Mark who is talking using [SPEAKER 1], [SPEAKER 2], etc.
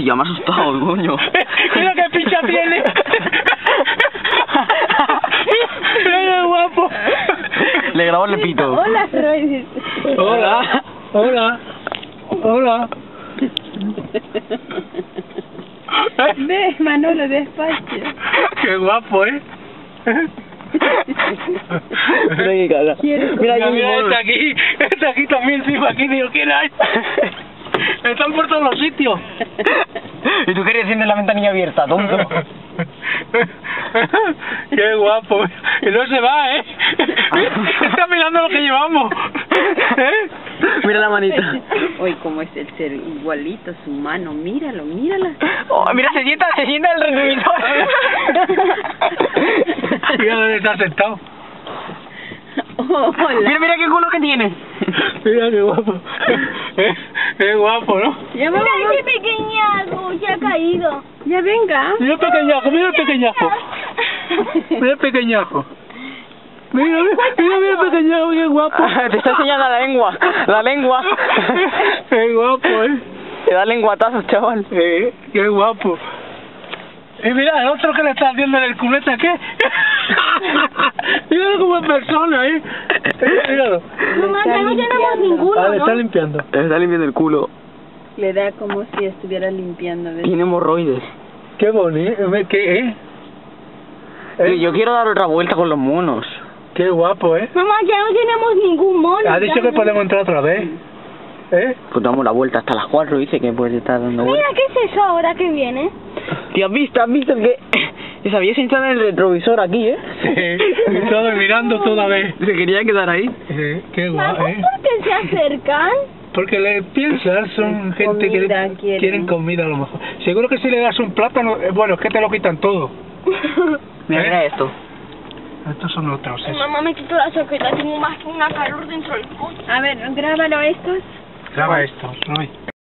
[SPEAKER 1] Hostia, me ha asustado, coño.
[SPEAKER 2] Mira qué picha tiene. Mira, guapo.
[SPEAKER 1] Le grabo el pito.
[SPEAKER 3] Hola, Roy.
[SPEAKER 2] Hola. Hola. Hola.
[SPEAKER 3] Ve, Manolo, despacio.
[SPEAKER 2] Qué guapo, ¿eh?
[SPEAKER 1] Mira qué cara. Mira,
[SPEAKER 2] Mira, este aquí también, sí, aquí digo, ¿quién hay? Están por todos los sitios.
[SPEAKER 1] Y tú querías tener la ventanilla abierta, tonto.
[SPEAKER 2] Qué guapo. Y no se va, ¿eh? Está mirando lo que llevamos. ¿Eh?
[SPEAKER 1] Mira la manita.
[SPEAKER 3] Uy, cómo es el ser igualito, su mano. Míralo, mírala.
[SPEAKER 1] Oh, mira, se sienta el retrovisor.
[SPEAKER 2] Mira dónde está sentado.
[SPEAKER 3] Hola.
[SPEAKER 1] Mira qué culo que tiene.
[SPEAKER 2] Mira qué guapo. Qué guapo, ¿no?
[SPEAKER 3] Ya
[SPEAKER 4] Mira
[SPEAKER 3] vamos.
[SPEAKER 4] ese pequeñazo, se ha caído.
[SPEAKER 3] Ya venga.
[SPEAKER 2] Mira el pequeñajo, mira el pequeñajo. Mira el pequeñajo. Mira el pequeñajo, qué guapo.
[SPEAKER 1] Te está enseñando la lengua. La lengua.
[SPEAKER 2] Qué guapo,
[SPEAKER 1] Te da lenguatazos, chaval.
[SPEAKER 2] Qué guapo. Y mira, el otro que le está haciendo en el culete, ¿qué? Míralo como es persona, Míralo.
[SPEAKER 4] Mamá, ya no tenemos ninguno,
[SPEAKER 2] Le está
[SPEAKER 4] ¿no?
[SPEAKER 2] limpiando.
[SPEAKER 1] Le está limpiando el culo.
[SPEAKER 3] Le da como si estuviera limpiando. ¿ves?
[SPEAKER 1] Tiene hemorroides.
[SPEAKER 2] Qué bonito. ¿Qué,
[SPEAKER 1] Yo quiero dar otra vuelta con los monos.
[SPEAKER 2] Qué guapo,
[SPEAKER 4] Mamá, ya no tenemos ningún mono.
[SPEAKER 2] Ha dicho que podemos entrar otra vez.
[SPEAKER 1] Pues damos la vuelta hasta las 4, dice que puede estar dando
[SPEAKER 4] Mira,
[SPEAKER 1] vueltas.
[SPEAKER 4] ¿qué es eso ahora que viene?
[SPEAKER 1] Tío, ¿has visto el que se había sentado en el retrovisor aquí,
[SPEAKER 2] Sí. Estaba mirando toda vez.
[SPEAKER 1] Se quería quedar ahí.
[SPEAKER 2] Qué
[SPEAKER 4] Mamá,
[SPEAKER 2] guapo,
[SPEAKER 4] ¿por qué se acercan?
[SPEAKER 2] Porque le piensas, son gente que
[SPEAKER 3] Comida
[SPEAKER 2] quieren comida a lo mejor. Seguro que si le das un plátano, bueno, es que te lo quitan todo.
[SPEAKER 1] Mira esto.
[SPEAKER 2] Estos son otros.
[SPEAKER 4] Mamá, me quito la chaqueta, tengo más que una calor dentro del coche.
[SPEAKER 3] A ver, grábalo estos.
[SPEAKER 2] Graba esto, Roy.